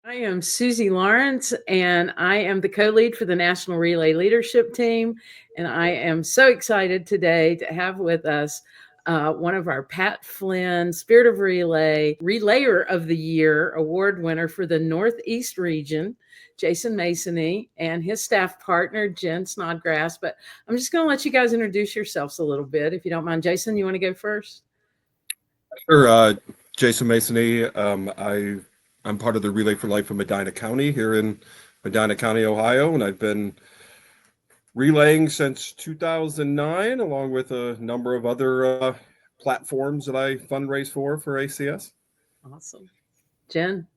I am Suzy Lawrence, and I am the co-lead for the National Relay Leadership Team. And I am so excited today to have with us one of our Pat Flynn Spirit of Relay Relayer of the Year award winner for the Northeast region, Jason Masony, and his staff partner, Jen Snodgrass. But I'm just going to let you guys introduce yourselves a little bit, if you don't mind. Jason, you want to go first? Sure. Jason Masony. I'm part of the Relay for Life of Medina County here in Medina County, Ohio, and I've been relaying since 2009, along with a number of other platforms that I fundraise for ACS. Awesome. Jen?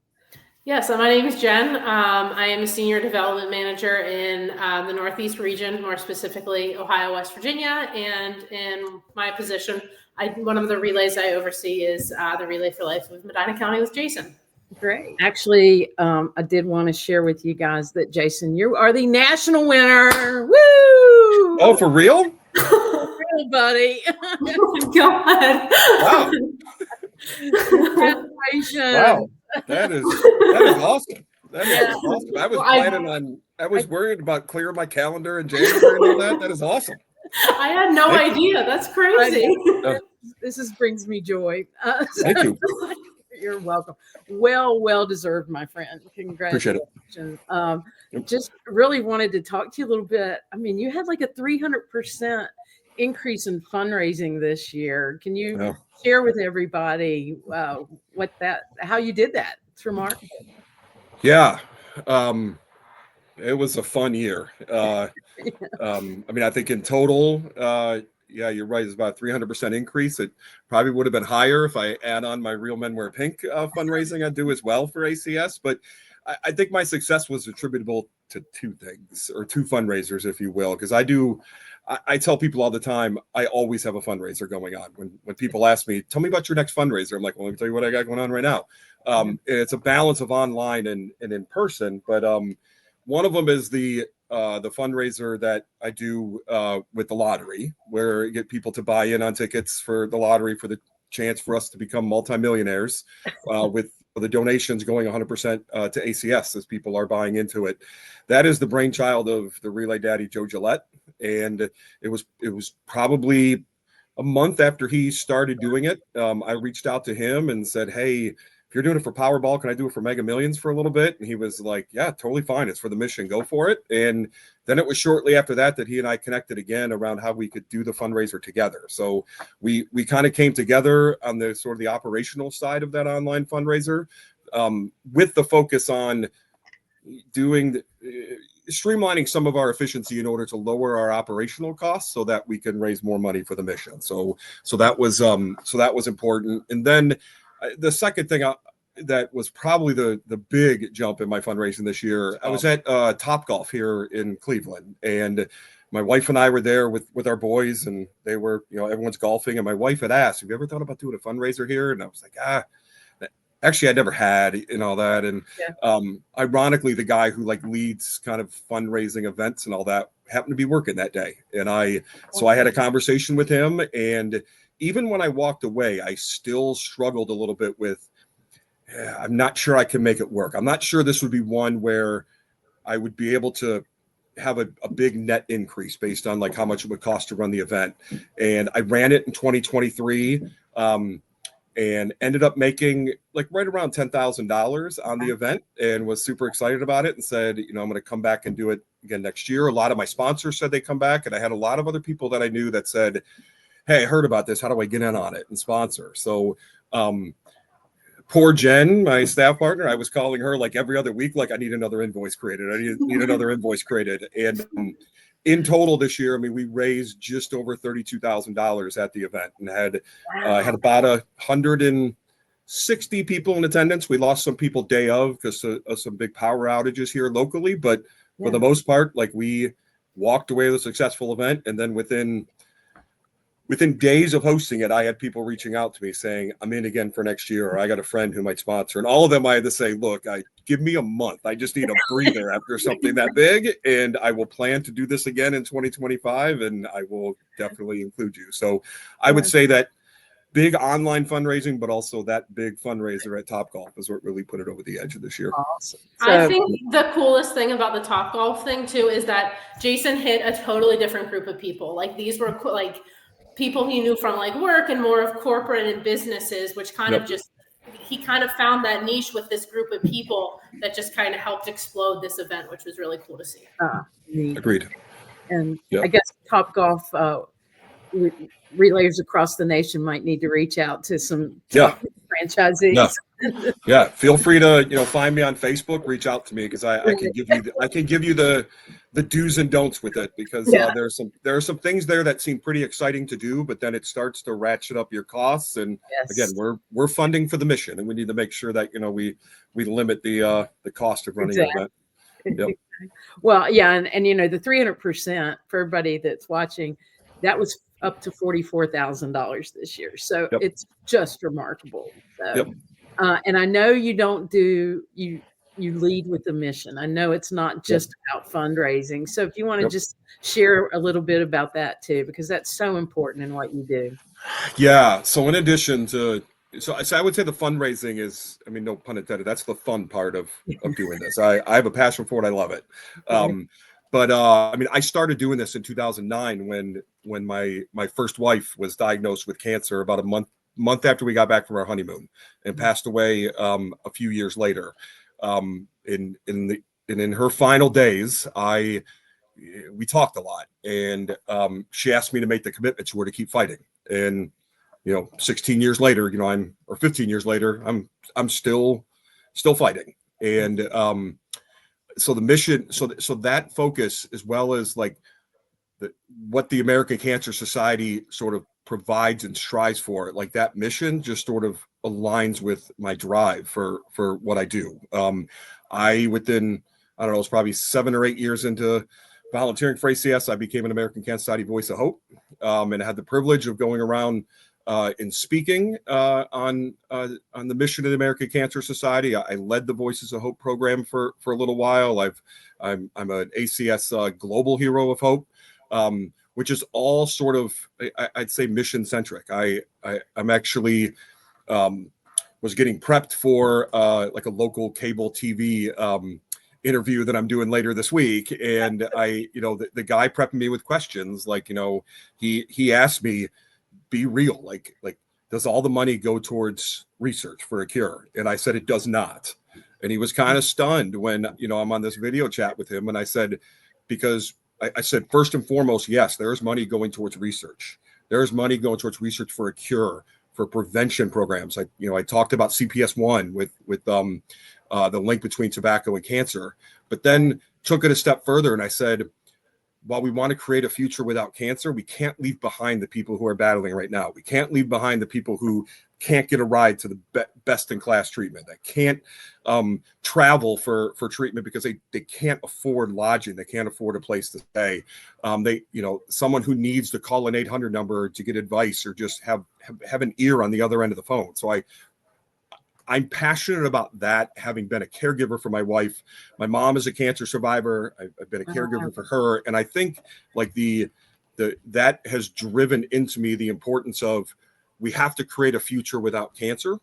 Yes, my name is Jen. I am a senior development manager in the Northeast region, more specifically Ohio, West Virginia. And in my position, one of the relays I oversee is the Relay for Life of Medina County with Jason. Great. Actually, I did want to share with you guys that, Jason, you are the national winner. Woo! Oh, for real? For real, buddy. Oh, God. Wow. Congratulations. Wow. That is awesome. That is awesome. I was worried about clearing my calendar in January and all that. That is awesome. I had no idea. That's crazy. This brings me joy. Thank you. You're welcome. Well deserved, my friend. Congratulations. Appreciate it. Just really wanted to talk to you a little bit. I mean, you had like a 300% increase in fundraising this year. Can you share with everybody how you did that? It's remarkable. Yeah. It was a fun year. I mean, I think in total, yeah, you're right. It's about a 300% increase. It probably would have been higher if I add on my Real Men Wear Pink fundraising I do as well for ACS. But I think my success was attributable to two things, or two fundraisers, if you will, because I tell people all the time, I always have a fundraiser going on. When people ask me, tell me about your next fundraiser, I'm like, well, let me tell you what I got going on right now. It's a balance of online and in person, but one of them is the fundraiser that I do with the lottery, where you get people to buy in on tickets for the lottery for the chance for us to become multimillionaires with the donations going 100% to ACS as people are buying into it. That is the brainchild of the Relay Daddy, Joe Gillette. And it was probably a month after he started doing it. I reached out to him and said, hey, if you're doing it for Powerball, can I do it for Mega Millions for a little bit? And he was like, yeah, totally fine. It's for the mission. Go for it. And then it was shortly after that he and I connected again around how we could do the fundraiser together. So we kind of came together on the sort of the operational side of that online fundraiser with the focus on streamlining some of our efficiency in order to lower our operational costs so that we can raise more money for the mission. So that was important. And then the second thing that was probably the big jump in my fundraising this year, I was at Topgolf here in Cleveland, and my wife and I were there with our boys, and they were, everyone's golfing, and my wife had asked, have you ever thought about doing a fundraiser here? And I was like, actually, I never had and all that. And ironically, the guy who leads kind of fundraising events and all that happened to be working that day. And so I had a conversation with him. And even when I walked away, I still struggled a little bit with, I'm not sure I can make it work. I'm not sure this would be one where I would be able to have a big net increase based on how much it would cost to run the event. And I ran it in 2023. And ended up making right around $10,000 on the event, and was super excited about it and said, I'm going to come back and do it again next year. A lot of my sponsors said they come back, and I had a lot of other people that I knew that said, hey, I heard about this. How do I get in on it and sponsor? So poor Jen, my staff partner, I was calling her every other week, I need another invoice created. I need another invoice created. And in total this year, I mean, we raised just over $32,000 at the event, and had about 160 people in attendance. We lost some people day of because of some big power outages here locally, but for the most part, we walked away with a successful event. And then within days of hosting it, I had people reaching out to me saying, I'm in again for next year, or I got a friend who might sponsor. And all of them I had to say, look, give me a month. I just need a breather after something that big, and I will plan to do this again in 2025, and I will definitely include you. So I would say that big online fundraising, but also that big fundraiser at Topgolf is what really put it over the edge of this year. Awesome. I think the coolest thing about the Topgolf thing too is that Jason hit a totally different group of people. Like these were like people he knew from like work and more of corporate and businesses, which kind of just, he kind of found that niche with this group of people that just kind of helped explode this event, which was really cool to see. Agreed. And I guess Topgolf relayers across the nation might need to reach out to some franchisees. Yeah, feel free to find me on Facebook, reach out to me, because I can give you the do's and don'ts with it, because there are some things there that seem pretty exciting to do, but then it starts to ratchet up your costs. And again, we're funding for the mission, and we need to make sure that we limit the cost of running an event. Yep. Well, and the 300% for everybody that's watching, that was up to $44,000 this year. So it's just remarkable. So, and I know you don't do, you lead with the mission. I know it's not just about fundraising. So if you want to just share a little bit about that too, because that's so important in what you do. Yeah. So in addition to, so I would say the fundraising is, I mean, no pun intended, that's the fun part of doing this. I have a passion for it. I love it. But I mean, I started doing this in 2009 when my first wife was diagnosed with cancer about a month after we got back from our honeymoon, and passed away a few years later. In her final days, we talked a lot, and she asked me to make the commitment to her to keep fighting. And 16 years later, or 15 years later, I'm still fighting. And so the mission, so that focus, as well as like what the American Cancer Society sort of provides and strives for, like that mission just sort of aligns with my drive for what I do. Within, I don't know, it's probably 7 or 8 years into volunteering for ACS, I became an American Cancer Society Voice of Hope, and I had the privilege of going around and speaking on the mission of the American Cancer Society. I led the Voices of Hope program for a little while. I'm an ACS Global Hero of Hope, which is all sort of, I'd say, mission centric. I'm actually was getting prepped for like a local cable TV interview that I'm doing later this week, and the guy prepping me with questions like, he asked me, be real, like does all the money go towards research for a cure? And I said it does not. And he was kind of stunned when I'm on this video chat with him, and I said, because I said, first and foremost, yes, there's money going towards research. There's money going towards research for a cure, for prevention programs. I talked about CPS1 with the link between tobacco and cancer, but then took it a step further, and I said, while we want to create a future without cancer, we can't leave behind the people who are battling right now. We can't leave behind the people who can't get a ride to the best in class treatment, that can't travel for treatment because they can't afford lodging, they can't afford a place to stay. Someone who needs to call an 800 number to get advice, or just have an ear on the other end of the phone. So I'm passionate about that, having been a caregiver for my wife. My mom is a cancer survivor. I've been a caregiver for her. And I think like that has driven into me the importance of, we have to create a future without cancer.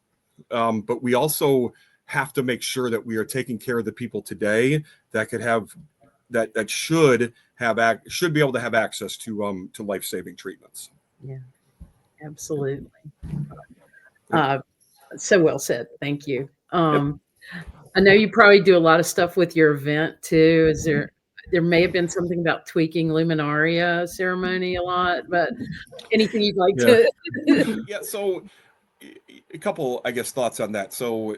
But we also have to make sure that we are taking care of the people today that could have, that should be able to have access to life-saving treatments. Yeah, absolutely. So well said. Thank you. I know you probably do a lot of stuff with your event too. There may have been something about tweaking luminaria ceremony a lot, but anything you'd like to? Yeah. So a couple, I guess, thoughts on that. So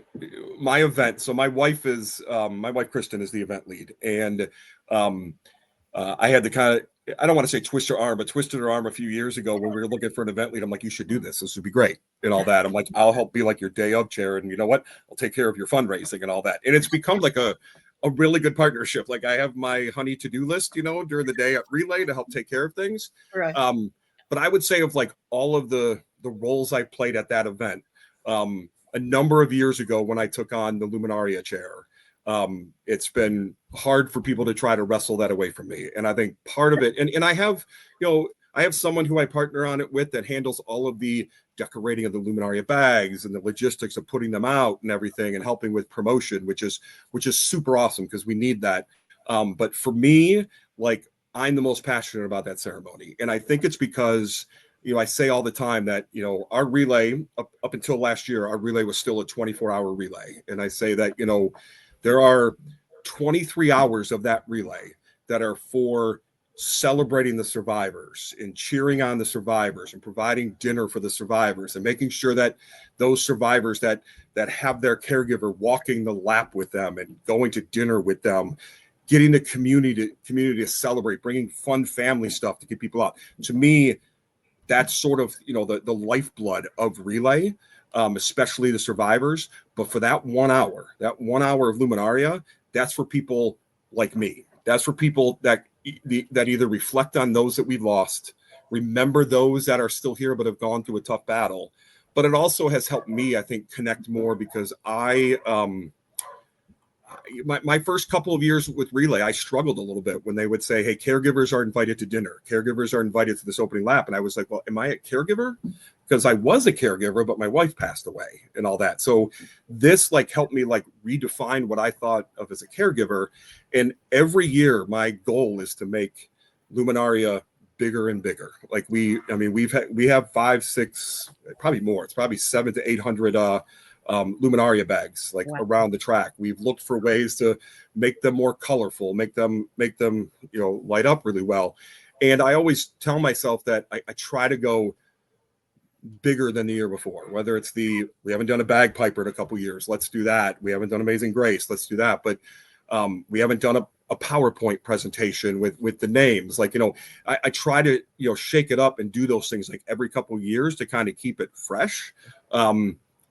my event, my wife Kristen is the event lead, and I had to kind of, I don't want to say twist her arm, but twisted her arm a few years ago when we were looking for an event lead. I'm like, you should do this. This would be great and all that. I'm like, I'll help be like your day of chair. And you know what? I'll take care of your fundraising and all that. And it's become like a really good partnership. Like I have my honey to-do list, during the day at Relay to help take care of things. Right. But I would say of like all of the roles I played at that event, a number of years ago when I took on the luminaria chair, it's been hard for people to try to wrestle that away from me. And I think part of it, and I have, I have someone who I partner on it with that handles all of the decorating of the luminaria bags and the logistics of putting them out and everything, and helping with promotion, which is super awesome because we need that. But for me, like, I'm the most passionate about that ceremony, and I think it's because, I say all the time that, our relay up until last year, our relay was still a 24-hour relay, and I say that, there are 23 hours of that relay that are for celebrating the survivors and cheering on the survivors and providing dinner for the survivors and making sure that those survivors that have their caregiver walking the lap with them and going to dinner with them, getting the community to celebrate, bringing fun family stuff to get people out. To me, that's sort of, the lifeblood of relay, especially the survivors. But for that 1 hour of luminaria, that's for people like me. That's for people that either reflect on those that we've lost, remember those that are still here but have gone through a tough battle. But it also has helped me, I think, connect more, because my first couple of years with relay, I struggled a little bit when they would say, hey, caregivers are invited to dinner, caregivers are invited to this opening lap. And I was like, well, am I a caregiver? Because I was a caregiver, but my wife passed away and all that. So this helped me redefine what I thought of as a caregiver. And every year my goal is to make luminaria bigger and bigger. We have 5, 6, probably more. It's probably 700 to 800 luminaria bags Wow. around the track. We've looked for ways to make them more colorful, make them light up really well. And I always tell myself that I try to go bigger than the year before, whether it's we haven't done a bagpiper in a couple years, let's do that. We haven't done Amazing Grace, let's do that. But we haven't done a PowerPoint presentation with the names. I try to shake it up and do those things every couple of years to kind of keep it fresh.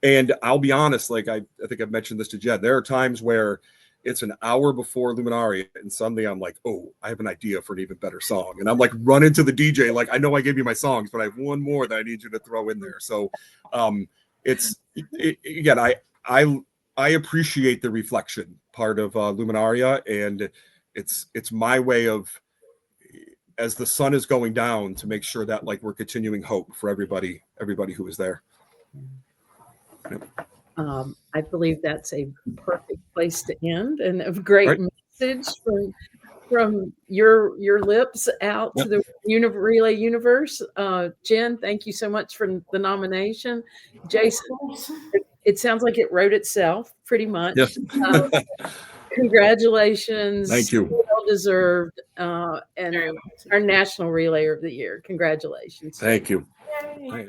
And I'll be honest, I think I've mentioned this to Jed, there are times where it's an hour before luminaria and suddenly I'm like, oh, I have an idea for an even better song. And I'm running to the DJ, I know I gave you my songs, but I have one more that I need you to throw in there. So again, I appreciate the reflection part of luminaria, and it's my way of, as the sun is going down, to make sure that we're continuing hope for everybody who is there. I believe that's a perfect place to end, and a great message from your lips out to the relay universe. Jen, thank you so much for the nomination. Jason, it sounds like it wrote itself pretty much. Yes. Congratulations. Thank you. Well deserved. And our National Relayer of the Year. Congratulations. Thank you. Yay.